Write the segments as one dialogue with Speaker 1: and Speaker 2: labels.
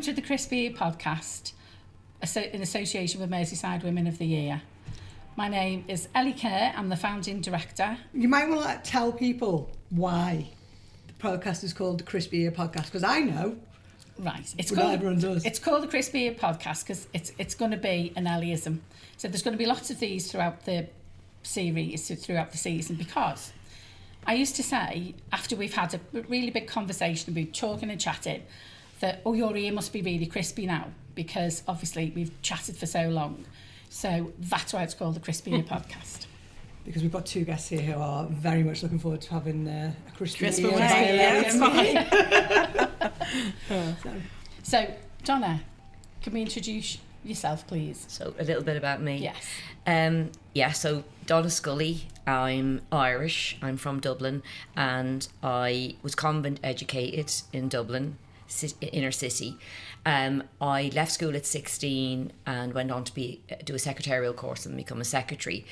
Speaker 1: to the Crispy podcast in association with Merseyside Women of the Year. My name is Ellie Kerr. I'm the founding director.
Speaker 2: You might want to tell people why the podcast is called the Crispy Ear Podcast, because I know.
Speaker 1: Right.
Speaker 2: Everyone does.
Speaker 1: It's called the Crispy Ear Podcast because it's going to be an Ellieism. So there's going to be lots of these throughout the series, throughout the season, because I used to say, after we've had a really big conversation, we've been talking and chatting, that, oh, your ear must be really crispy now, because obviously we've chatted for so long. So that's why it's called the Crispy Ear Podcast.
Speaker 2: Because we've got two guests here who are very much looking forward to having a crispy
Speaker 3: Crispy
Speaker 2: ear.
Speaker 1: So, Donna, can we introduce yourself, please?
Speaker 3: So a little bit about me.
Speaker 1: Yes.
Speaker 3: So Donna Scully, I'm Irish, I'm from Dublin, and I was convent educated in Dublin, inner city. I left school at 16 and went on to do a secretarial course and become a secretary.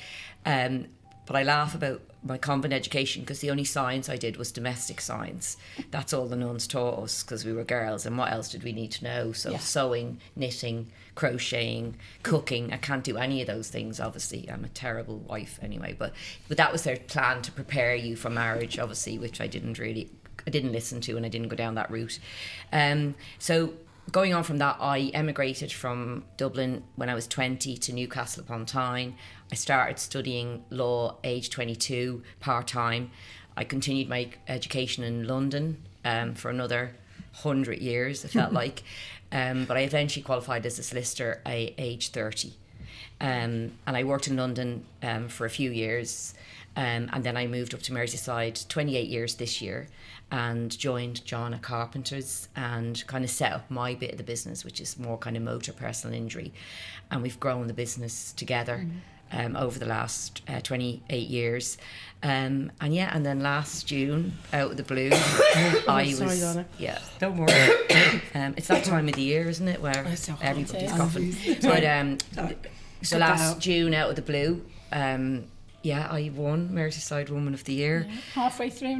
Speaker 3: But I laugh about my convent education because the only science I did was domestic science. That's all the nuns taught us because we were girls, and what else did we need to know? So sewing, knitting, crocheting, cooking. I can't do any of those things, obviously. I'm a terrible wife anyway, but that was their plan to prepare you for marriage, obviously, which I didn't listen to, and I didn't go down that route. So going on from that, I emigrated from Dublin when I was 20 to Newcastle upon Tyne. I started studying law age 22, part-time. I continued my education in London for another 100 years, it felt like. But I eventually qualified as a solicitor at age 30. And I worked in London for a few years. And then I moved up to Merseyside 28 years this year and joined John at Carpenters and kind of set up my bit of the business, which is more kind of motor personal injury. And we've grown the business together over the last 28 years. And then last June, out of the blue,
Speaker 4: Sorry, Donna.
Speaker 3: Yeah, don't worry. It's that time of the year, isn't it, where everybody's coughing. But so last June, out of the blue, I won Merseyside Woman of the Year.
Speaker 1: Yeah. Halfway through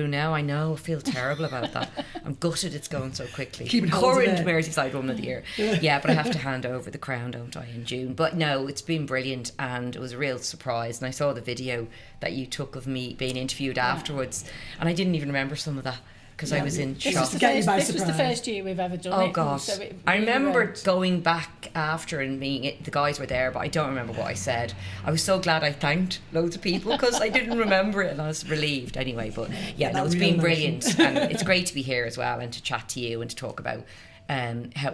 Speaker 1: now.
Speaker 3: I know. I feel terrible about that. I'm gutted it's going so quickly.
Speaker 2: Current
Speaker 3: Merseyside Woman of the Year. Yeah, but I have to hand over the crown, don't I, in June. But no, it's been brilliant, and it was a real surprise. And I saw the video that you took of me being interviewed afterwards, and I didn't even remember some of that, because I was in shock.
Speaker 1: This was the first year we've ever done it.
Speaker 3: Oh God! So I remember going back after and the guys were there, but I don't remember what I said. I was so glad I thanked loads of people because I didn't remember it, and I was relieved anyway. But it's been brilliant, and it's great to be here as well and to chat to you and to talk about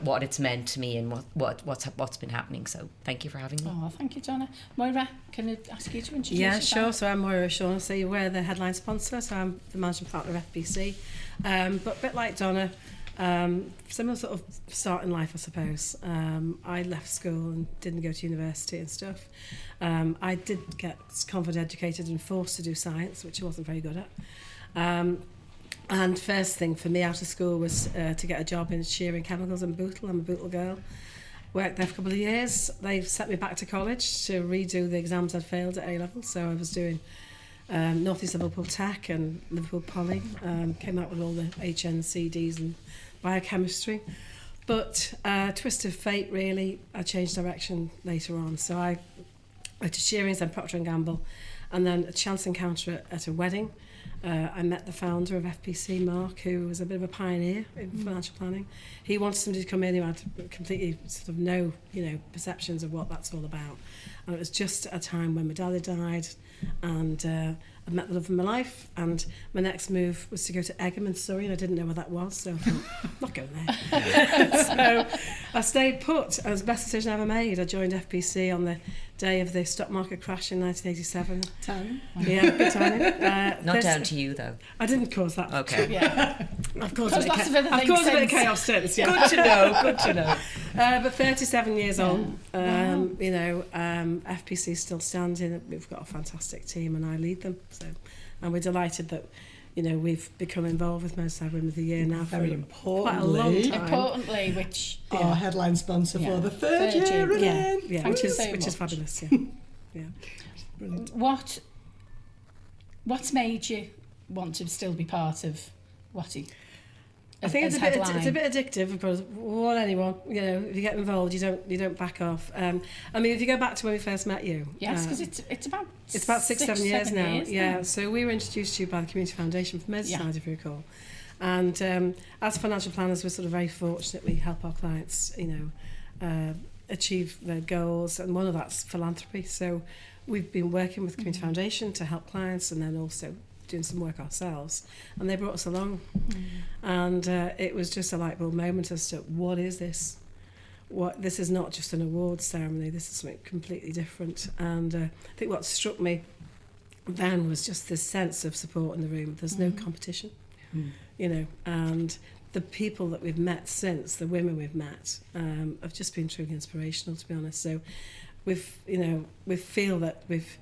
Speaker 3: what it's meant to me and what's been happening. So thank you for having me.
Speaker 1: Oh, thank you, Donna. Moira, can I ask you to introduce yourself?
Speaker 4: Sure. So I'm Moira O'Shaughnessy. We're the headline sponsor, so I'm the managing partner of FBC. But a bit like Donna, similar sort of start in life, I suppose. I left school and didn't go to university and stuff. I did get convent educated and forced to do science, which I wasn't very good at. And first thing for me out of school was to get a job in shearing chemicals in Bootle. I'm a Bootle girl. Worked there for a couple of years. They sent me back to college to redo the exams I'd failed at A-level. So I was doing North East Liverpool Tech and Liverpool Poly. Came out with all the HNCDs and biochemistry. But twist of fate, really, I changed direction later on. So I went to Shearings and Procter & Gamble, and then a chance encounter at a wedding. I met the founder of FPC, Mark, who was a bit of a pioneer in financial planning. He wanted somebody to come in who had completely sort of no, perceptions of what that's all about. And it was just at a time when my dad had died, and I met the love of my life, and my next move was to go to Egham in Surrey, and I didn't know where that was, so I thought, I'm not going there. So I stayed put. It was the best decision I ever made. I joined FPC on the day of the stock market crash in 1987.
Speaker 2: Timing.
Speaker 4: Yeah, good timing.
Speaker 3: Not down to you, though.
Speaker 4: I didn't cause that.
Speaker 3: Okay.
Speaker 1: Yeah.
Speaker 4: I've caused a
Speaker 1: Lots of other
Speaker 4: I've
Speaker 1: things
Speaker 4: caused a bit of
Speaker 1: since.
Speaker 4: chaos since, yeah.
Speaker 3: Good to know.
Speaker 4: But 37 years on,
Speaker 1: Wow.
Speaker 4: FPC still standing. We've got a fantastic team, and I lead them. So, and we're delighted that, we've become involved with Merseyside Women of the Year now
Speaker 2: Very
Speaker 4: for quite a long
Speaker 2: importantly,
Speaker 4: time.
Speaker 1: Importantly, which
Speaker 2: our headline sponsor for the third year
Speaker 1: year.
Speaker 2: running.
Speaker 4: Yeah,
Speaker 1: Thank
Speaker 4: which
Speaker 1: you
Speaker 4: is
Speaker 1: so
Speaker 4: which is
Speaker 1: much.
Speaker 4: fabulous. Yeah, yeah.
Speaker 2: Brilliant.
Speaker 1: what's made you want to still be part of Watty?
Speaker 4: I think
Speaker 1: as
Speaker 4: it's a
Speaker 1: headline.
Speaker 4: bit addictive, but warn anyone, you know, if you get involved, you don't back off. I mean, if you go back to when we first met you,
Speaker 1: Yes, because it's about
Speaker 4: 6-7 years now.
Speaker 1: years
Speaker 4: Yeah, so we were introduced to you by the Community Foundation for Merseyside, if you recall. And as financial planners, we're sort of very fortunate. We help our clients, you know, achieve their goals, and one of that's philanthropy. So we've been working with the Community Foundation to help clients, and then also doing some work ourselves, and they brought us along. And it was just a light bulb moment as to what is this? What, this is not just an awards ceremony, this is something completely different. And I think what struck me then was just this sense of support in the room. There's no competition, you know, and the people that we've met since, the women we've met, have just been truly inspirational, to be honest. So we've, you know, we feel that we've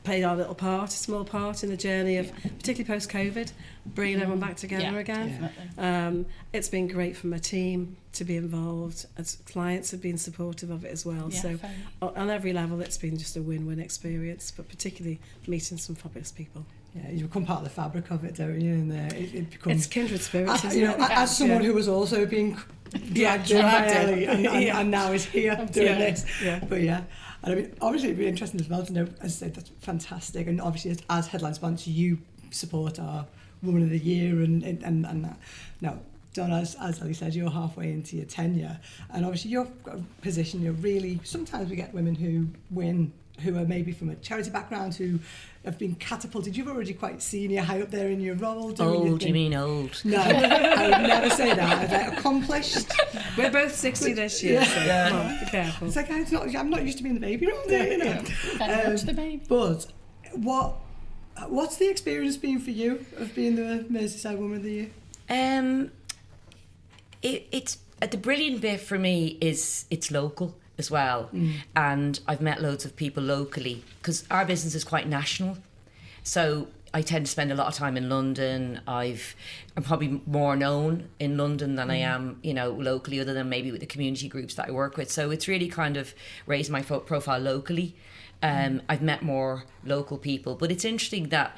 Speaker 4: played our little part, a small part in the journey of, particularly post-COVID, bringing everyone back together again. It's been great for my team to be involved, as clients have been supportive of it as well. So on every level, it's been just a win-win experience, but particularly meeting some fabulous people.
Speaker 2: Yeah, you become part of the fabric of it, don't you? And it becomes...
Speaker 4: It's kindred spirits, isn't
Speaker 2: you know,
Speaker 4: it?
Speaker 2: as someone who was also being dragged in by Ellie and now is here doing this. But yeah, and I mean, obviously it'd be interesting as well to know, as I said, that's fantastic. And obviously as headline sponsor, you support our Woman of the Year and that. Now, Donna, as Ellie said, you're halfway into your tenure, and obviously your position, you're really, sometimes we get women who win, who are maybe from a charity background, who have been catapulted. You've already quite senior, high up there in your role.
Speaker 3: Old, you mean old?
Speaker 2: No, I would never say that. I was like, accomplished.
Speaker 4: We're both 60 this year, so come on, be careful.
Speaker 2: It's like, I'm not used to being the baby role there, you know.
Speaker 1: Very much the baby.
Speaker 2: But what's the experience been for you of being the Merseyside Woman of the Year?
Speaker 3: It's the brilliant bit for me is it's local as well, and I've met loads of people locally, because our business is quite national, so I tend to spend a lot of time in London. I'm probably more known in London than I am, you know, locally, other than maybe with the community groups that I work with. So it's really kind of raised my profile locally. I've met more local people, but it's interesting that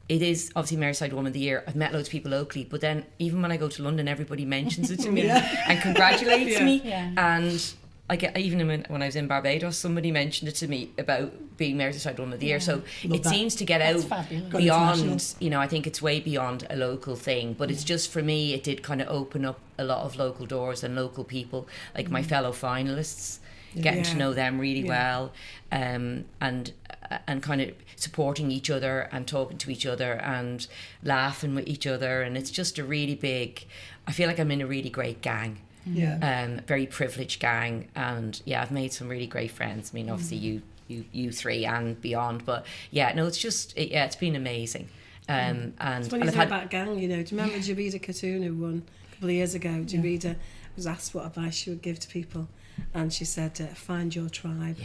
Speaker 3: it is obviously Merseyside Woman of the Year. I've met loads of people locally, but then even when I go to London, everybody mentions it to me and congratulates me. And I get, even when I was in Barbados, somebody mentioned it to me about being Merseyside Woman of the Year. So it seems to get out beyond, you know, I think it's way beyond a local thing. But it's just, for me, it did kind of open up a lot of local doors and local people, like my fellow finalists, getting to know them really well, and kind of supporting each other and talking to each other and laughing with each other. And it's just a really big, I feel like I'm in a really great gang. Very privileged gang, and I've made some really great friends. I mean, obviously you three and beyond, but it's just it's been amazing. And
Speaker 4: it's when you say about gang, you know, do you remember Jabida Khatun, who won a couple of years ago? Jabida was asked what advice she would give to people, and she said, find your tribe.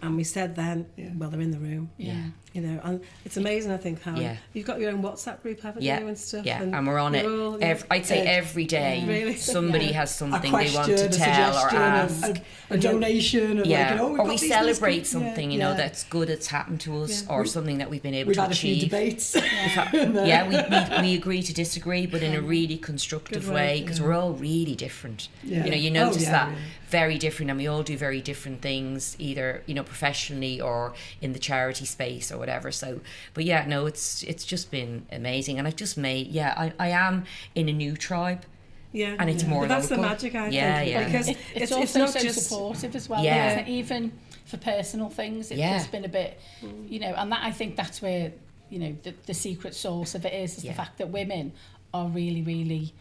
Speaker 4: And we said then, well, they're in the room. You know, and it's amazing, I think, how you've got your own WhatsApp group, haven't you, and stuff. And we're on it.
Speaker 3: I'd say every day.
Speaker 4: Really?
Speaker 3: Somebody has something they want to
Speaker 2: a
Speaker 3: tell or ask.
Speaker 2: A donation. Or like, you know,
Speaker 3: or we celebrate something, you know, that's good that's happened to us, or something that we've been able to achieve.
Speaker 2: We've had a few debates.
Speaker 3: We agree to disagree, but in a really constructive way, because we're all really different. You know, you notice that very different, and we all do very different things, either, you know, professionally or in the charity space or whatever. So, but it's just been amazing, and I've just made I am in a new tribe. And it's more
Speaker 4: that's
Speaker 3: local.
Speaker 4: The magic, I think. Because
Speaker 1: it's also not so just supportive as well. Even for personal things, it's been a bit, you know, and that, I think that's where, you know, the secret sauce of it is the fact that women are really, really,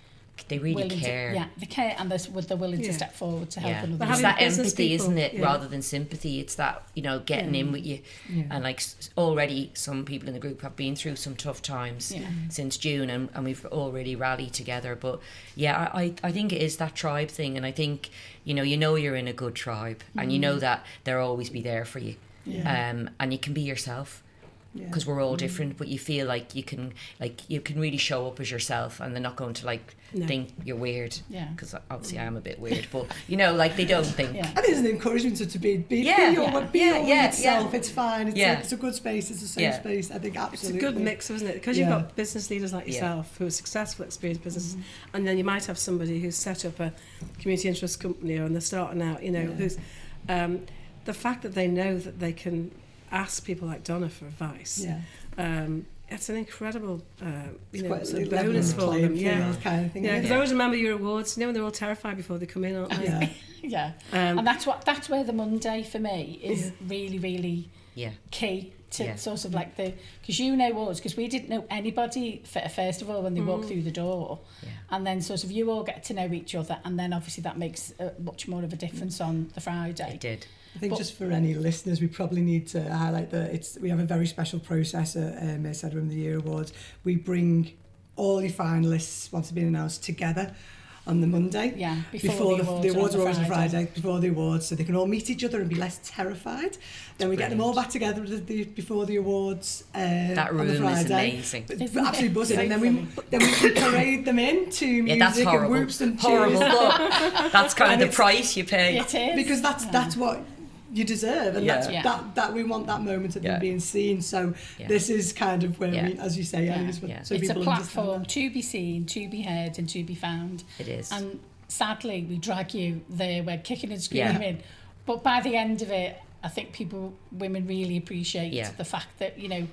Speaker 3: they really care.
Speaker 1: They care, and they're willing to step forward to help another.
Speaker 3: It's that empathy, isn't it, rather than sympathy. It's that, you know, getting in with you. And like, already some people in the group have been through some tough times since June, and we've already rallied together. But I think it is that tribe thing, and I think, you know you're in a good tribe, and you know that they'll always be there for you. And you can be yourself. because we're all different, but you feel like you can really show up as yourself, and they're not going to like think you're weird.
Speaker 1: Yeah.
Speaker 3: Because obviously I am a bit weird, but you know, like they don't think.
Speaker 1: Yeah.
Speaker 2: I think it's an encouragement to be your weird self. It's fine. It's a good space. It's a safe space. I think absolutely.
Speaker 4: It's a good mix, isn't it? Because you've got business leaders like yourself who are successful, experienced businesses, and then you might have somebody who's set up a community interest company, or they're starting out, you know, who's the fact that they know that they can ask people like Donna for advice. It's an incredible, bonus for them.
Speaker 2: Kind of thing.
Speaker 4: Yeah, because I always remember your awards. You know, when they're all terrified before they come in, aren't they?
Speaker 1: And that's where the Monday for me is really, really key to sort of like because you know us, because we didn't know anybody first of all when they walk through the door, and then sort of you all get to know each other, and then obviously that makes much more of a difference on the Friday.
Speaker 3: It did.
Speaker 2: I think just for any listeners, we probably need to highlight that we have a very special process at Merced Women of the Year Awards. We bring all your finalists, once they've been announced, together on the Monday.
Speaker 1: Yeah, before the awards
Speaker 2: are always on Friday, before the awards, so they can all meet each other and be less terrified. Then we get them all back together before the awards
Speaker 3: that room
Speaker 2: on the Friday.
Speaker 3: Is amazing.
Speaker 2: It's absolutely buzzing. And then we parade them in to music and whoops and cheers.
Speaker 3: That's kind of the price you pay.
Speaker 1: It is.
Speaker 2: Because that's what you deserve, and that we want that moment of them being seen. So this is kind of where we, as you say, so
Speaker 1: it's a platform to be seen, to be heard, and to be found.
Speaker 3: It is.
Speaker 1: And sadly, we drag you there, we're kicking and screaming, but by the end of it, I think women really appreciate the fact that, you know,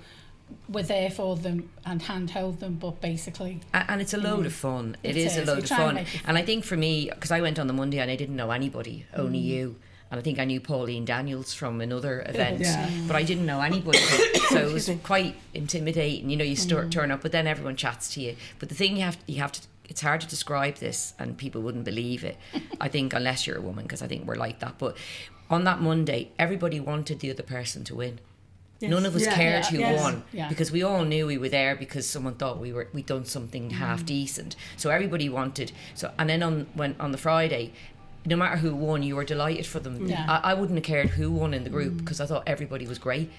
Speaker 1: we're there for them and handhold them, but basically...
Speaker 3: And it's a load of fun. It is a load of fun. And I think for me, because I went on the Monday and I didn't know anybody, only you. And I think I knew Pauline Daniels from another event, but I didn't know anybody. So it was quite intimidating. You know, you turn up, but then everyone chats to you. But the thing you have to, it's hard to describe this, and people wouldn't believe it, I think, unless you're a woman, because I think we're like that. But on that Monday, everybody wanted the other person to win. Yes. None of us cared who won, because we all knew we were there because someone thought we'd done something half decent. So everybody wanted. So, and then on the Friday, no matter who won, you were delighted for them. I wouldn't have cared who won in the group, because I thought everybody was great.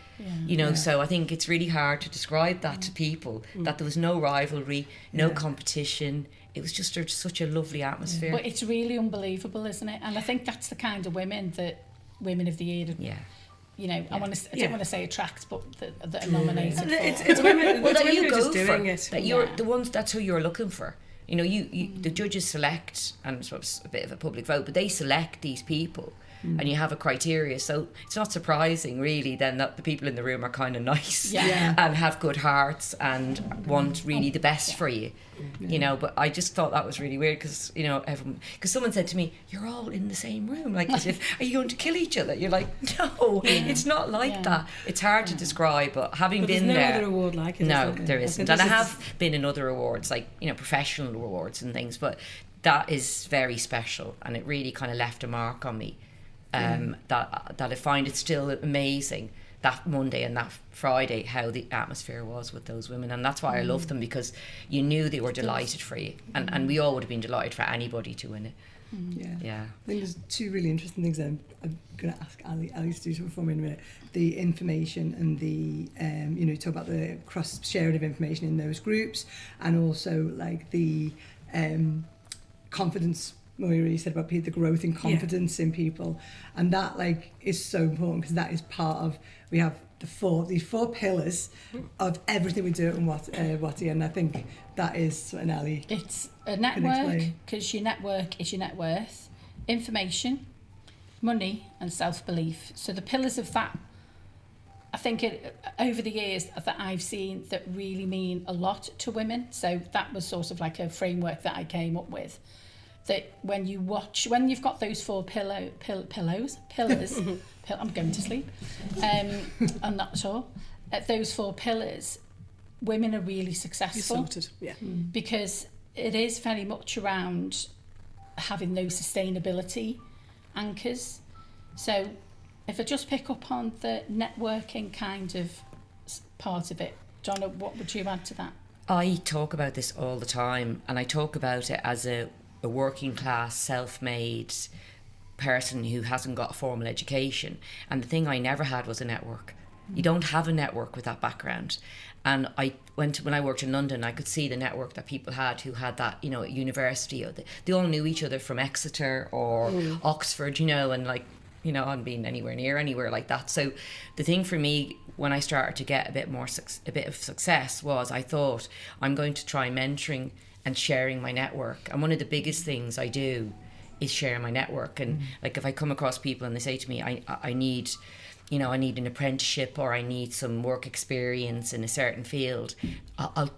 Speaker 3: You know, so I think it's really hard to describe that to people, that there was no rivalry, no competition. It was just such a lovely atmosphere.
Speaker 1: But it's really unbelievable, isn't it? And I think that's the kind of women that Women of the Year, you know, I don't want to say attract, but that are nominated for.
Speaker 4: It's women,
Speaker 3: well, that you
Speaker 4: go
Speaker 3: go
Speaker 4: for
Speaker 3: doing
Speaker 4: it.
Speaker 3: That you're the ones. That's who you're looking for. You know, the judges select, and it's a bit of a public vote, but they select these people, and you have a criteria. So it's not surprising, really, then that the people in the room are kind of nice and have good hearts and want really the best for you. You know, but I just thought that was really weird, because, you know, because someone said to me, "You're all in the same room, like as if, are you going to kill each other?" You're like, no, it's not like that. It's hard to describe, but having been there,
Speaker 4: there's no other award like it.
Speaker 3: No, there isn't. And I have been in other awards, like, you know, professional awards and things, but that is very special, and it really kind of left a mark on me. That I find it still amazing, that Monday and that Friday, how the atmosphere was with those women. And that's why I love them, because you knew they were delighted for you, and we all would have been delighted for anybody to win it. I think
Speaker 2: there's two really interesting things I'm going to ask Ali to do something for me in a minute. The information and the you know, talk about the cross sharing of information in those groups, and also like the confidence. Moira, you said about the growth in confidence in people, and that like is so important, because that is part of, we have these four pillars of everything we do and Watty, and I think that is something Ali.
Speaker 1: It's a network, because your network is your net worth, information, money, and self-belief. So the pillars of that, I think over the years that I've seen, that really mean a lot to women. So that was sort of like a framework that I came up with. That when you've got those four pillars, I'm going to sleep, I'm not sure. Those four pillars, women are really successful.
Speaker 4: You're sorted,
Speaker 1: because it is very much around having those sustainability anchors. So if I just pick up on the networking kind of part of it, Donna, what would you add to that?
Speaker 3: I talk about this all the time, and I talk about it as a working class, self-made person who hasn't got a formal education. And the thing I never had was a network. You don't have a network with that background. And when I worked in London, I could see the network that people had who had that, you know, at university. Or they all knew each other from Exeter or Oxford, you know, and like, you know, I hadn't been anywhere like that. So the thing for me when I started to get a bit of success was I thought I'm going to try mentoring and sharing my network. And one of the biggest things I do is share my network. And like if I come across people and they say to me, I need, you know, I need an apprenticeship or I need some work experience in a certain field, I'll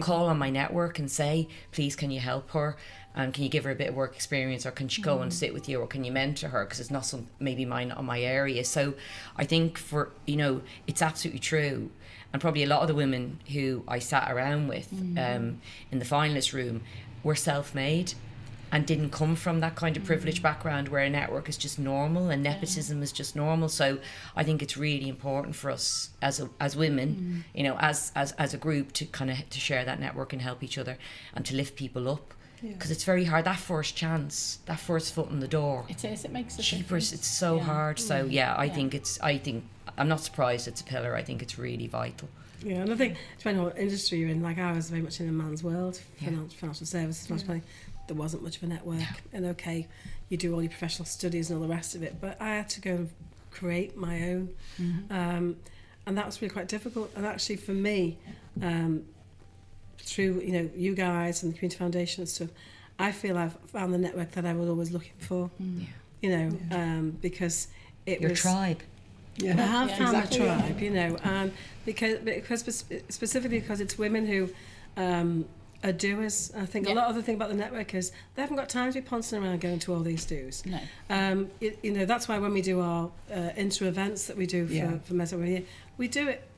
Speaker 3: call on my network and say, please, can you help her? And can you give her a bit of work experience, or can she go and sit with you, or can you mentor her? Because it's not maybe not my area. So I think it's absolutely true. And probably a lot of the women who I sat around with in the finalist room were self-made and didn't come from that kind of privileged background where a network is just normal and nepotism is just normal. So I think it's really important for us as women, you know, as a group to kind of to share that network and help each other and to lift people up. Because it's very hard, that first chance, that first foot in the door.
Speaker 1: It is, it makes a
Speaker 3: difference. It's so hard. So I think I'm not surprised it's a pillar. I think it's really vital.
Speaker 4: Yeah, and I think depending on what industry you're in, like I was very much in a man's world, financial services, financial planning. There wasn't much of a network, and okay, you do all your professional studies and all the rest of it, but I had to go and create my own, and that was really quite difficult. And actually for me, through you guys and the Community Foundation and stuff, I feel I've found the network that I was always looking for. Because it
Speaker 3: your
Speaker 4: was
Speaker 3: tribe.
Speaker 4: I have found a tribe, and because specifically because it's women who are doers. I think a lot of the thing about the network is they haven't got time to be pouncing around going to all these do's.
Speaker 1: No.
Speaker 4: That's why when we do our inter events that we do for Mesopotamia, we do it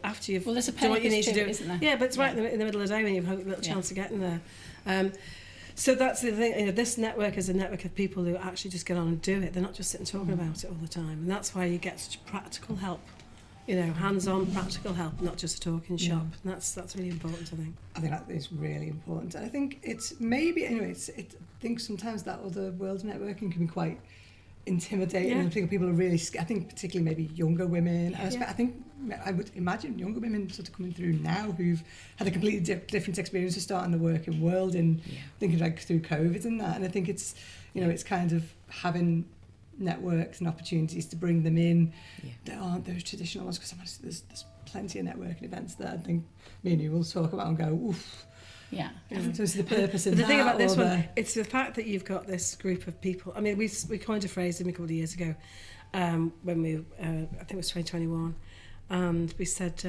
Speaker 4: after you've
Speaker 1: there's a
Speaker 4: done what you need to do.
Speaker 1: Isn't there?
Speaker 4: Yeah, but it's right in the middle of the day when you've had a little chance to get in there. So that's the thing. This network is a network of people who actually just get on and do it. They're not just sitting talking about it all the time, and that's why you get such practical help. Hands-on practical help, not just a talking shop. And that's really important, I think.
Speaker 2: I think that is really important. And I think it's maybe, I think sometimes that other world networking can be quite intimidating. I think people are really scared. I think particularly maybe younger women. I would imagine younger women sort of coming through now who've had a completely different experience of starting the working world and thinking like through COVID and that. And I think it's, it's kind of having networks and opportunities to bring them in that aren't those traditional ones, because there's plenty of networking events that I think me and you will talk about and go, oof.
Speaker 1: Yeah.
Speaker 2: So it's the purpose of
Speaker 4: the thing about this one, it's the fact that you've got this group of people. I mean, we coined a phrase a couple of years ago when we, I think it was 2021, and we said,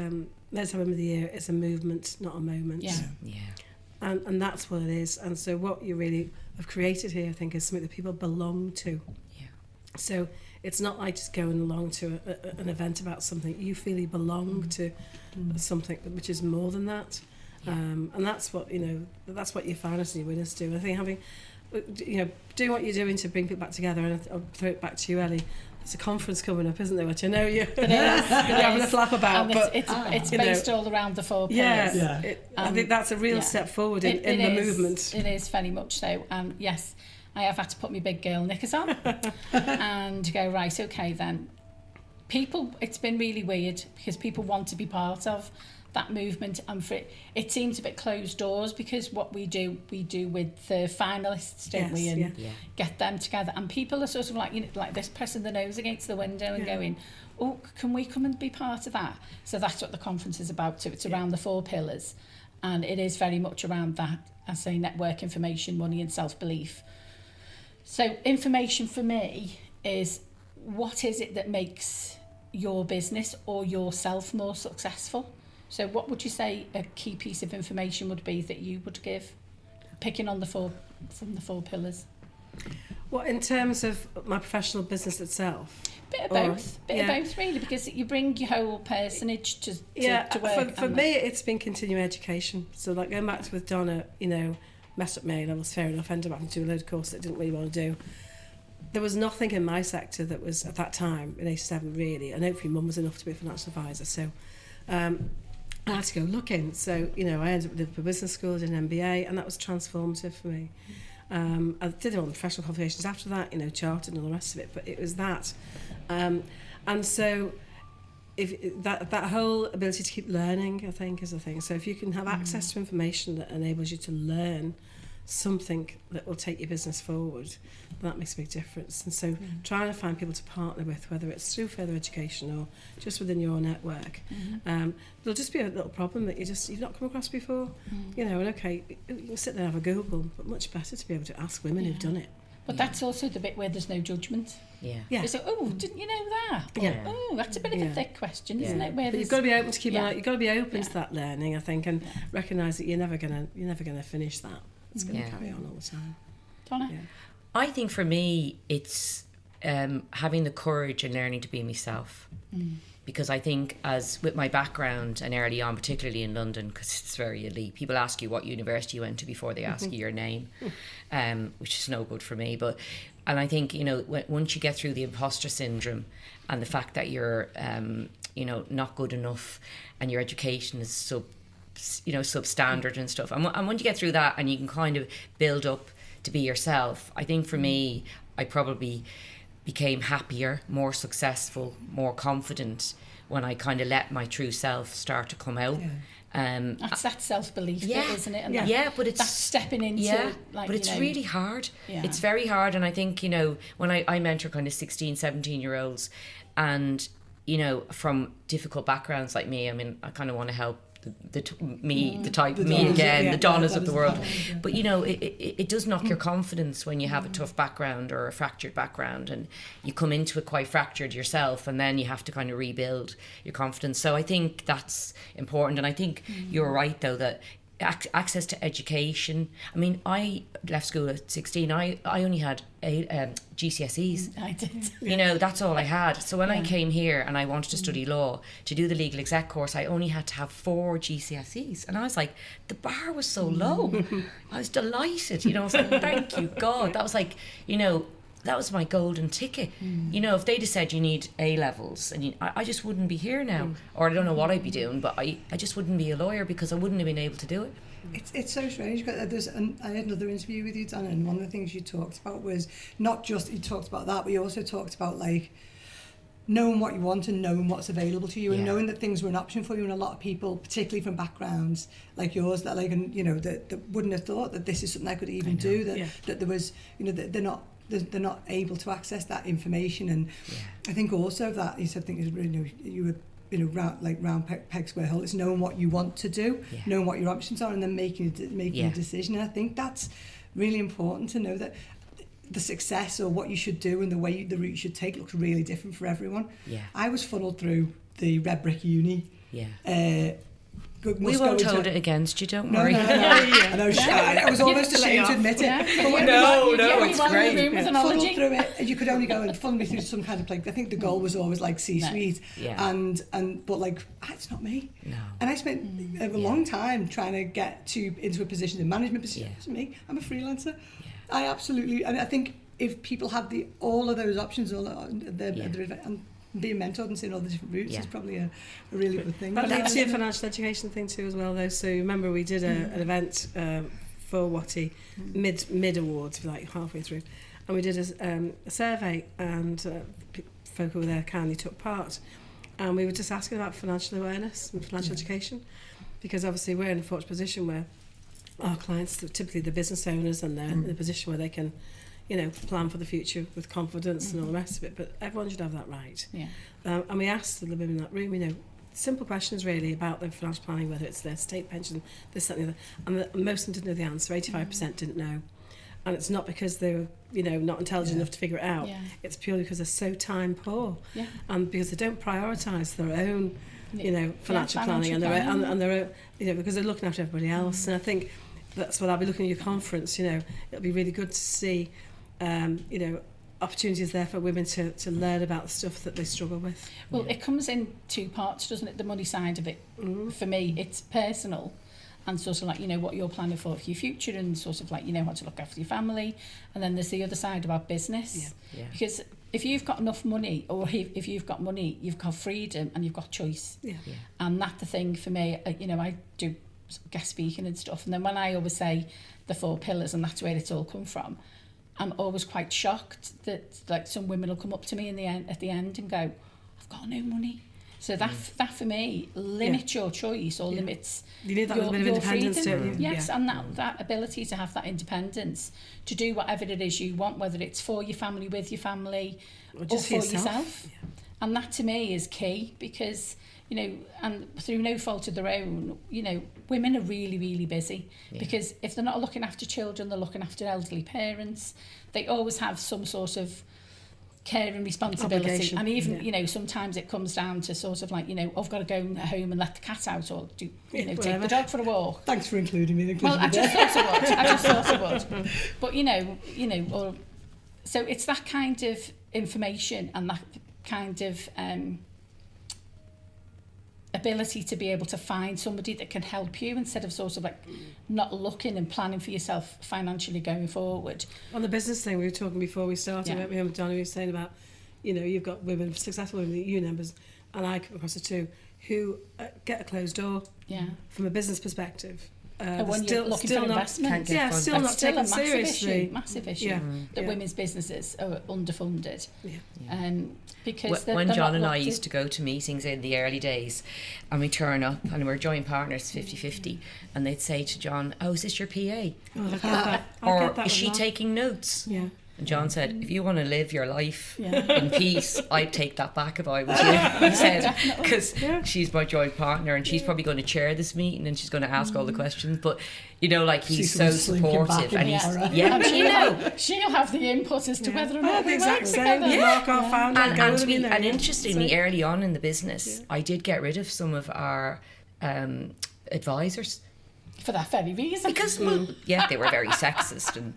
Speaker 4: Men's Women of the Year is a movement, not a moment.
Speaker 1: Yeah.
Speaker 4: And that's what it is. And so what you really have created here, I think, is something that people belong to. So it's not like just going along to an event about something. You feel you belong to something which is more than that. And that's what that's what your finalists and your winners do. And I think having doing what you're doing to bring people back together, and I'll throw it back to you, Ellie. There's a conference coming up, isn't there? Which I know you're having a flap about,
Speaker 1: but it's based all around the 4 pillars.
Speaker 4: I think that's a real step forward in the movement.
Speaker 1: It is very much so. Yes, I have had to put my big girl knickers on and go, right, okay then. People, it's been really weird because people want to be part of that movement, and for it seems a bit closed doors, because what we do with the finalists, don't we, and get them together, and people are sort of like, like this, pressing their nose against the window and going, oh, can we come and be part of that? So that's what the conference is about. So it's around the 4 pillars, and it is very much around that, I say, network, information, money and self-belief. So information for me is, what is it that makes your business or yourself more successful? So what would you say a key piece of information would be that you would give, picking on from the 4 pillars?
Speaker 4: Well, in terms of my professional business itself?
Speaker 1: Bit of both really, because you bring your whole personage to work.
Speaker 4: For me, it's been continuing education. So like going back to with Donna, messed up my A-levels, fair enough, ended up having to do a load of courses that I didn't really want to do. There was nothing in my sector that was, at that time, in A7 really, and hopefully Mum was enough to be a financial advisor, so I had to go looking. So, I ended up with Liverpool Business School, did an MBA, and that was transformative for me. I did all the professional qualifications after that, chartered and all the rest of it, but it was that. And so if that whole ability to keep learning, I think, is a thing. So if you can have access to information that enables you to learn something that will take your business forward, that makes a big difference. And so trying to find people to partner with, whether it's through further education or just within your network, there'll just be a little problem that you've not come across before. You know, and okay, you can sit there and have a Google, but much better to be able to ask women who've done it.
Speaker 1: But that's also the bit where there's no judgment.
Speaker 3: Yeah.
Speaker 1: It's like, oh, didn't you know that? Or,
Speaker 3: Yeah.
Speaker 1: oh, that's a bit of a thick question, isn't it? Where
Speaker 4: But you've got to be open to keep
Speaker 1: Yeah.
Speaker 4: you've got to be open to that learning, I think, and recognise that you're never gonna finish that. It's going to carry on all the time.
Speaker 1: Donna?
Speaker 4: Yeah.
Speaker 3: I think for me, it's having the courage and learning to be myself. Because I think, as with my background and early on, particularly in London, because it's very elite, people ask you what university you went to before they ask you your name, which is no good for me. And I think, you know, once you get through the imposter syndrome and the fact that you're, you know, not good enough and your education is substandard and stuff, and once you get through that and you can kind of build up to be yourself, I think for me, I probably became happier, more successful, more confident when I kind of let my true self start to come out.
Speaker 1: That's that self-belief bit, isn't it? And
Speaker 3: but it's
Speaker 1: that's stepping into
Speaker 3: but it's really hard.
Speaker 1: Yeah.
Speaker 3: It's very hard. And I think, you know, when I mentor kind of 16, 17-year-olds, and, you know, from difficult backgrounds like me, I mean, I kind of want to help the type of me
Speaker 2: Donnas,
Speaker 3: again, the Donnas of the world.
Speaker 2: Yeah.
Speaker 3: But, you know, it does knock your confidence when you have a tough background or a fractured background, and you come into it quite fractured yourself, and then you have to kind of rebuild your confidence. So I think that's important. And I think you're right, though, that access to education. I mean, I left school at 16. I only had GCSEs.
Speaker 1: I did.
Speaker 3: You know, that's all I had. So when I came here and I wanted to study law, to do the legal exec course, I only had to have 4 GCSEs. And I was like, the bar was so low. I was delighted. You know, I was like, thank you, God. That was like, you know, that was my golden ticket. You know, if they'd have said you need A levels, and I just wouldn't be here now. Or I don't know what I'd be doing, but I just wouldn't be a lawyer because I wouldn't have been able to do it.
Speaker 2: It's so strange. I had another interview with you, Donna, and one of the things you talked about was not just you talked about that, but you also talked about like knowing what you want and knowing what's available to you, and knowing that things were an option for you. And a lot of people, particularly from backgrounds like yours, that like, and you know, that wouldn't have thought that this is something I could even do. That there was, you know, that they're not able to access that information. And I think also that you said, you were, you know, round peg square hole. It's knowing what you want to do, knowing what your options are, and then making a decision. And I think that's really important to know that the success or what you should do and the route you should take looks really different for everyone. I was funneled through the Red Brick Uni.
Speaker 3: We won't hold it against you, don't worry.
Speaker 2: No. I know, I was almost ashamed to admit it. But when
Speaker 3: it's great.
Speaker 2: Funneled through it, you could only go and funnel me through some kind of like, I think the goal was always like C-suite. But like, it's not me.
Speaker 3: No.
Speaker 2: And I spent a long time trying to get into a position, a management position. It wasn't me. I'm a freelancer. I absolutely, and I think if people have all of those options, and being mentored and seeing all the different routes is probably a really good thing.
Speaker 4: But that's a financial education thing too as well, though. So remember we did an event for Watty mid awards, like halfway through, and we did a survey, and folk who were there kindly took part, and we were just asking about financial awareness and financial education, because obviously we're in a fortunate position where our clients, typically the business owners, and they're in a position where they can, you know, plan for the future with confidence and all the rest of it, but everyone should have that right. And we asked the women in that room, you know, simple questions really about their financial planning, whether it's their state pension, this, that, and the other, and most of them didn't know the answer. 85% didn't know, and it's not because they were, you know, not intelligent enough to figure it out. It's purely because they're so time poor, and because they don't prioritise their own, you know, financial planning and their own, you know, because they're looking after everybody else. And I think that's what I'll be looking at your conference. You know, it'll be really good to see. You know, opportunities there for women to learn about the stuff that they struggle with.
Speaker 1: Well, it comes in 2 parts, doesn't it? The money side of it. For me, it's personal and sort of like, you know, what you're planning for your future and sort of like, you know, how to look after your family. And then there's the other side about business. Because if you've got enough money, or if you've got money, you've got freedom and you've got choice. And that's the thing for me. You know, I do guest speaking and stuff. And then when I always say the 4 pillars, and that's where it's all come from, I'm always quite shocked that like some women will come up to me at the end and go, I've got no money. So that for me limits your choice or limits
Speaker 4: You need that little bit of independence,
Speaker 1: freedom.
Speaker 4: don't you?
Speaker 1: Yes, and that ability to have that independence to do whatever it is you want, whether it's for your family, with your family,
Speaker 4: Or just
Speaker 1: for
Speaker 4: for yourself.
Speaker 1: yourself. And that to me is key because, you know, and through no fault of their own, you know, women are really, really busy because if they're not looking after children, they're looking after elderly parents. They always have some sort of care and responsibility.
Speaker 4: Obligation.
Speaker 1: And even, you know, sometimes it comes down to sort of like, you know, I've got to go home and let the cat out or do, you know, take
Speaker 4: whatever.
Speaker 1: the dog for a walk.
Speaker 2: Thanks for including me.
Speaker 1: Well, I just thought I would. But, you know, or, so it's that kind of information and that kind of ability to be able to find somebody that can help you instead of sort of like not looking and planning for yourself financially going forward.
Speaker 4: On the business thing, we were talking before we started,
Speaker 1: Yeah.
Speaker 4: about Donna was saying about, you know, you've got women, successful women, union members, and I come across it too, who get a closed door
Speaker 1: Yeah.
Speaker 4: from a business perspective.
Speaker 1: And when you're looking for
Speaker 4: not,
Speaker 1: investment,
Speaker 3: Can't get
Speaker 4: yeah,
Speaker 3: funds.
Speaker 4: still
Speaker 1: that's
Speaker 4: not
Speaker 1: still a
Speaker 4: taken
Speaker 1: massive
Speaker 4: seriously.
Speaker 1: issue, massive issue
Speaker 4: Yeah.
Speaker 1: that
Speaker 4: Yeah.
Speaker 1: women's businesses are underfunded.
Speaker 4: Yeah.
Speaker 1: Because
Speaker 3: When
Speaker 1: they're
Speaker 3: John
Speaker 1: not
Speaker 3: and I
Speaker 1: looked
Speaker 3: used to go to meetings in the early days and we turn up and we're joint partners 50-50 and they'd say to John, oh, is this your PA?
Speaker 4: Oh, I get that. I
Speaker 3: Or
Speaker 4: get that
Speaker 3: is
Speaker 4: a
Speaker 3: she
Speaker 4: lot.
Speaker 3: taking notes?
Speaker 4: Yeah.
Speaker 3: And John said, if you want to live your life
Speaker 1: Yeah.
Speaker 3: in peace, I'd take that back if I was you. He said,
Speaker 1: definitely.
Speaker 3: because
Speaker 4: Yeah.
Speaker 3: she's my joint partner and she's probably going to chair this meeting and she's going to ask all the questions. But, you know, like he's
Speaker 2: See
Speaker 3: so
Speaker 2: someone slinking back
Speaker 3: supportive.
Speaker 2: in
Speaker 3: And
Speaker 2: the
Speaker 3: he's,
Speaker 2: horror.
Speaker 3: yeah,
Speaker 1: And
Speaker 3: you know.
Speaker 1: she'll have the input as to whether or
Speaker 4: I
Speaker 1: not
Speaker 4: had the
Speaker 1: we
Speaker 4: exact
Speaker 1: work
Speaker 4: same.
Speaker 1: together.
Speaker 4: Mark, our founder,
Speaker 3: And,
Speaker 4: go
Speaker 3: and,
Speaker 4: with
Speaker 3: to
Speaker 4: him,
Speaker 3: be,
Speaker 4: you know,
Speaker 3: and
Speaker 4: yeah.
Speaker 3: interestingly,
Speaker 4: So-
Speaker 3: early on in the business, I did get rid of some of our advisors.
Speaker 1: For that very reason.
Speaker 3: Because, well, yeah, they were very sexist and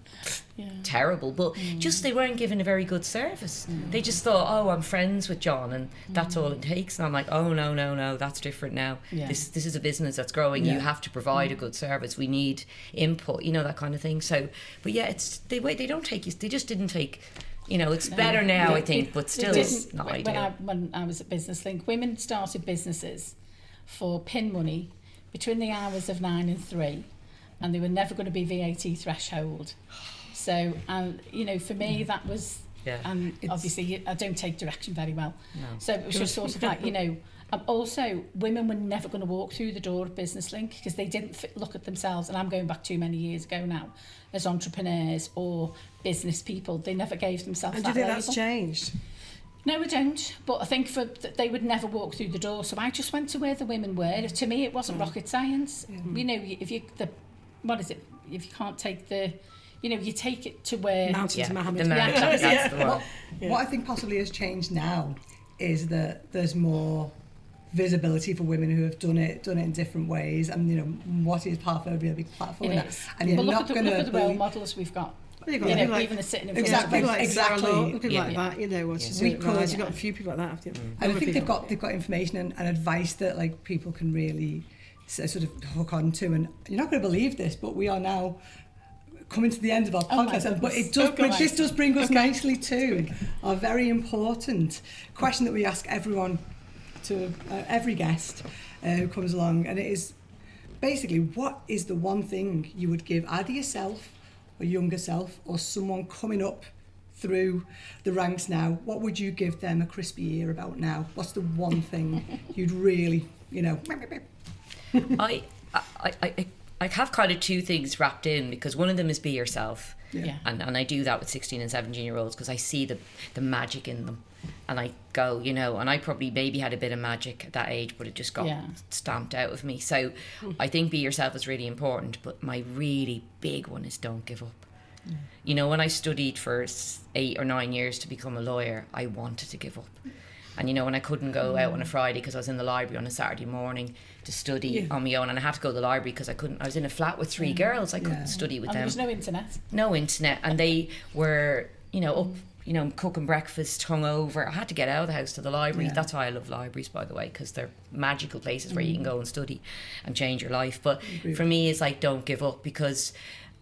Speaker 1: Yeah.
Speaker 3: terrible, but just they weren't given a very good service. They just thought, oh, I'm friends with John and that's all it takes. And I'm like, oh, no, that's different now.
Speaker 1: Yeah.
Speaker 3: This is a business that's growing. You have to provide a good service. We need input, you know, that kind of thing. So, but yeah, it's they don't take you. They just didn't take. You know, it's better now, I think, but still, it's not ideal.
Speaker 1: When I was at Business Link, women started businesses for pin money between the hours of 9 and 3, and they were never going to be VAT threshold. So, and you know, for me, that was,
Speaker 3: Yeah.
Speaker 1: and obviously I don't take direction very well. So it was just sort of like, you know, also women were never going to walk through the door of Business Link because they didn't look at themselves, and I'm going back too many years ago now, as entrepreneurs or business people. They never gave themselves
Speaker 4: And
Speaker 1: that
Speaker 4: do you think
Speaker 1: label.
Speaker 4: that's changed?
Speaker 1: No, I don't. But I think they would never walk through the door. So I just went to where the women were. To me, it wasn't rocket science. You know, if you what is it? If you can't take the, you know, you take it to where.
Speaker 4: Mountains of Mohammed.
Speaker 3: the mountains, that's the one.
Speaker 2: What I think possibly has changed now is that there's more visibility for women who have done it in different ways, and you know what is part of a really big platform.
Speaker 1: It
Speaker 2: now.
Speaker 1: is.
Speaker 2: And you're
Speaker 1: But
Speaker 2: not going
Speaker 1: look at
Speaker 2: to
Speaker 1: the role models we've got.
Speaker 4: You've got
Speaker 1: You
Speaker 4: people
Speaker 1: know,
Speaker 4: like,
Speaker 1: even the sitting in front
Speaker 2: Exactly.
Speaker 1: of
Speaker 4: people like Sarah
Speaker 2: Exactly.
Speaker 4: Law, people
Speaker 3: Yeah.
Speaker 4: like that, you know, she's
Speaker 2: We
Speaker 4: doing it right.
Speaker 2: could-
Speaker 4: You've got a few people like that, haven't you?
Speaker 2: And I think they've got information and advice that like people can really sort of hook on to. And you're not going to believe this, but we are now coming to the end of our
Speaker 1: Oh my
Speaker 2: podcast. But
Speaker 1: goodness.
Speaker 2: it does.
Speaker 1: Oh, go on.
Speaker 2: This does bring us nicely to our very important question that we ask everyone, to every guest who comes along, and it is basically, what is the one thing you would give either yourself or younger self or someone coming up through the ranks now? What would you give them a crispy ear about now? What's the one thing you'd really, you know?
Speaker 3: I have kind of two things wrapped in, because one of them is be yourself.
Speaker 1: Yeah.
Speaker 3: And I do that with 16 and 17 year olds because I see the magic in them. And I go, you know, and I probably maybe had a bit of magic at that age, but it just got stamped out of me. So I think be yourself is really important. But my really big one is don't give up. You know, when I studied for 8 or 9 years to become a lawyer, I wanted to give up. And, you know, when I couldn't go out on a Friday because I was in the library on a Saturday morning to study on my own, and I had to go to the library because I was in a flat with 3 girls. I couldn't study with
Speaker 1: And
Speaker 3: them.
Speaker 1: there was no internet.
Speaker 3: No internet. And they were, you know, up, you know, cooking breakfast, hungover. I had to get out of the house to the library. That's why I love libraries, by the way, because they're magical places where you can go and study and change your life. But for me, it's like, don't give up, because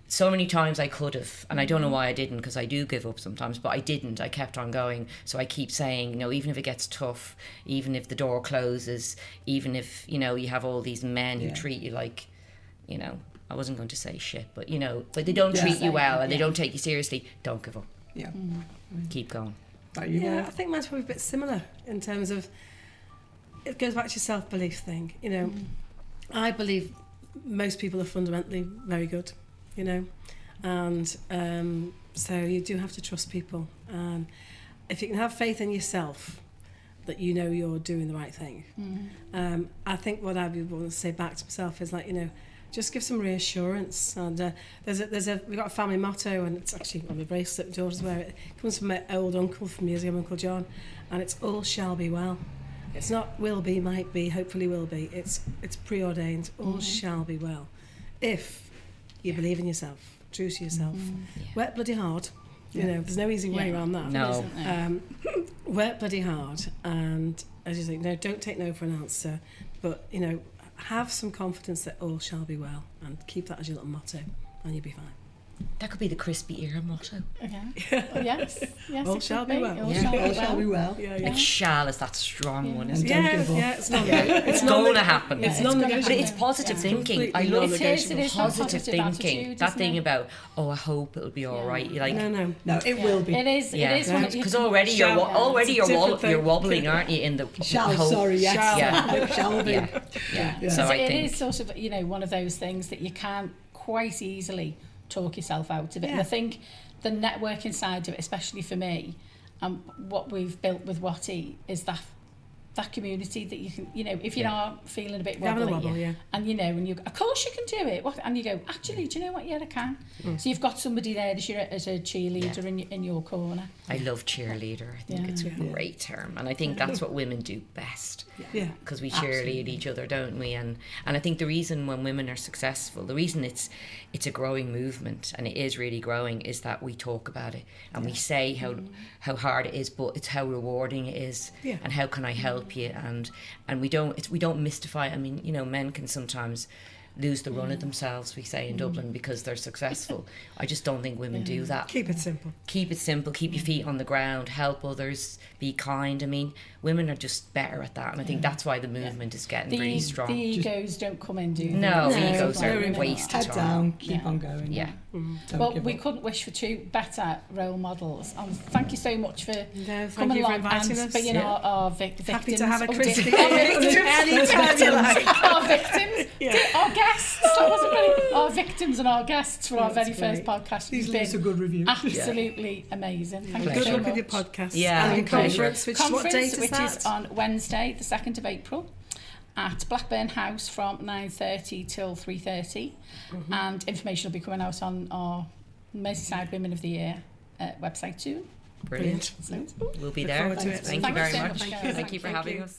Speaker 3: so many times I could have, and I don't know why I didn't, because I do give up sometimes, but I didn't. I kept on going. So I keep saying, you know, even if it gets tough, even if the door closes, even if, you know, you have all these men who treat you like, you know, I wasn't going to say shit, but, you know, but they don't treat you well and they don't take you seriously, don't give up.
Speaker 2: Yeah.
Speaker 3: Keep going.
Speaker 2: Are you
Speaker 4: Yeah, I think mine's probably a bit similar in terms of it goes back to your self-belief thing. You know, I believe most people are fundamentally very good, you know, and so you do have to trust people. And if you can have faith in yourself that you know you're doing the right thing, I think what I would want to say back to myself is like, you know, just give some reassurance. And we've got a family motto, and it's actually on the bracelet my daughters wear it. It comes from my old uncle from years ago, Uncle John, and it's all shall be well. It's not will be, might be, hopefully will be. It's preordained. All shall be well. If you believe in yourself, true to yourself. Work bloody hard. You know, there's no easy way around that.
Speaker 3: No.
Speaker 4: Work bloody hard, and as you say, no, don't take no for an answer. But, you know, have some confidence that all shall be well, and keep that as your little motto, and you'll be fine.
Speaker 3: That could be the crispy era motto.
Speaker 1: Okay. Oh, yes.
Speaker 4: All shall be well.
Speaker 1: All
Speaker 2: Shall be well.
Speaker 3: Like shall is that strong one, isn't it?
Speaker 2: Don't give up.
Speaker 4: It's not.
Speaker 3: It's going to happen.
Speaker 4: It's
Speaker 1: gonna
Speaker 4: non-negotiable.
Speaker 3: But it's positive thinking. I love
Speaker 1: It is
Speaker 3: positive thinking.
Speaker 1: attitude,
Speaker 3: That
Speaker 1: isn't
Speaker 3: thing
Speaker 1: it?
Speaker 3: about, oh, I hope it'll be all right. You're like,
Speaker 4: No.
Speaker 2: No, it will be.
Speaker 1: It is.
Speaker 3: yeah,
Speaker 1: It is one of
Speaker 3: because already you're
Speaker 4: It's a different thing.
Speaker 3: you're wobbling, aren't you? In the
Speaker 2: Shall,
Speaker 3: hope.
Speaker 2: sorry, yes.
Speaker 4: Shall.
Speaker 3: Yeah.
Speaker 2: Shall be.
Speaker 3: Yeah. So I
Speaker 1: it
Speaker 3: think
Speaker 1: is sort of, you know, one of those things that you can't quite easily talk yourself out of it.
Speaker 4: Yeah.
Speaker 1: And I think the networking side of it, especially for me, and what we've built with Watty, is that community that you can, you know, if you are feeling a bit
Speaker 4: Having a
Speaker 1: wobbly,
Speaker 4: wobble, yeah.
Speaker 1: and you know, and you, of course you can do it. What, and you go, actually, do you know what? Yeah, I can. So you've got somebody there as a cheerleader in your corner.
Speaker 3: I love cheerleader. I think
Speaker 1: Yeah.
Speaker 3: it's a great term, and I think that's what women do best.
Speaker 4: Yeah.
Speaker 3: Because we cheerlead each other, don't we? And I think the reason when women are successful, the reason it's a growing movement, and it is really growing, is that we talk about it and we say how hard it is, but it's how rewarding it is,
Speaker 4: Yeah.
Speaker 3: and how can I help you, and we don't mystify it. I mean, you know, men can sometimes lose the run of themselves, we say in Dublin, because they're successful. I just don't think women do that.
Speaker 4: Keep it simple.
Speaker 3: Keep it simple, keep your feet on the ground, help others, be kind. I mean, women are just better at that, and I think that's why the movement is getting really strong.
Speaker 1: The egos don't come in, do they?
Speaker 3: No, egos
Speaker 1: No,
Speaker 3: are
Speaker 1: no, no.
Speaker 3: wasted
Speaker 2: Head
Speaker 3: time.
Speaker 2: down, keep
Speaker 1: Yeah.
Speaker 2: on going.
Speaker 3: Yeah.
Speaker 2: Don't
Speaker 1: Well,
Speaker 2: give
Speaker 1: we
Speaker 2: up.
Speaker 1: couldn't wish for two better role models. Thank you so much for
Speaker 4: thank
Speaker 1: coming
Speaker 4: you for
Speaker 1: along
Speaker 4: inviting
Speaker 1: and
Speaker 4: us.
Speaker 1: being
Speaker 3: Yeah.
Speaker 1: our victims.
Speaker 4: Happy to have a
Speaker 1: Oh,
Speaker 4: Christy.
Speaker 1: dear. Our victims.
Speaker 4: Anytime you like.
Speaker 1: Our victims. Our guests. That wasn't really our victims and our guests for our very
Speaker 4: That's
Speaker 1: first
Speaker 4: great.
Speaker 1: podcast.
Speaker 2: Please
Speaker 1: You've
Speaker 2: leave us a
Speaker 1: been
Speaker 2: good review.
Speaker 1: absolutely amazing. Thank you
Speaker 4: Good
Speaker 1: so
Speaker 4: luck
Speaker 1: much.
Speaker 4: with your podcast.
Speaker 3: Yeah,
Speaker 4: And your
Speaker 3: pleasure.
Speaker 4: conference, what
Speaker 1: Conference,
Speaker 4: date is
Speaker 1: which
Speaker 4: that?
Speaker 1: is on Wednesday, the 2nd of April, at Blackburn House from 9:30 till 3:30, and information will be coming out on our Merseyside Women of the Year website too.
Speaker 3: Brilliant.
Speaker 1: So,
Speaker 3: We'll be
Speaker 4: Look
Speaker 3: there.
Speaker 4: forward to it.
Speaker 3: Thank you
Speaker 1: Thank you
Speaker 3: very
Speaker 1: so
Speaker 3: much.
Speaker 1: much, guys.
Speaker 3: Thank you for
Speaker 1: Thank
Speaker 3: having
Speaker 1: you.
Speaker 3: us.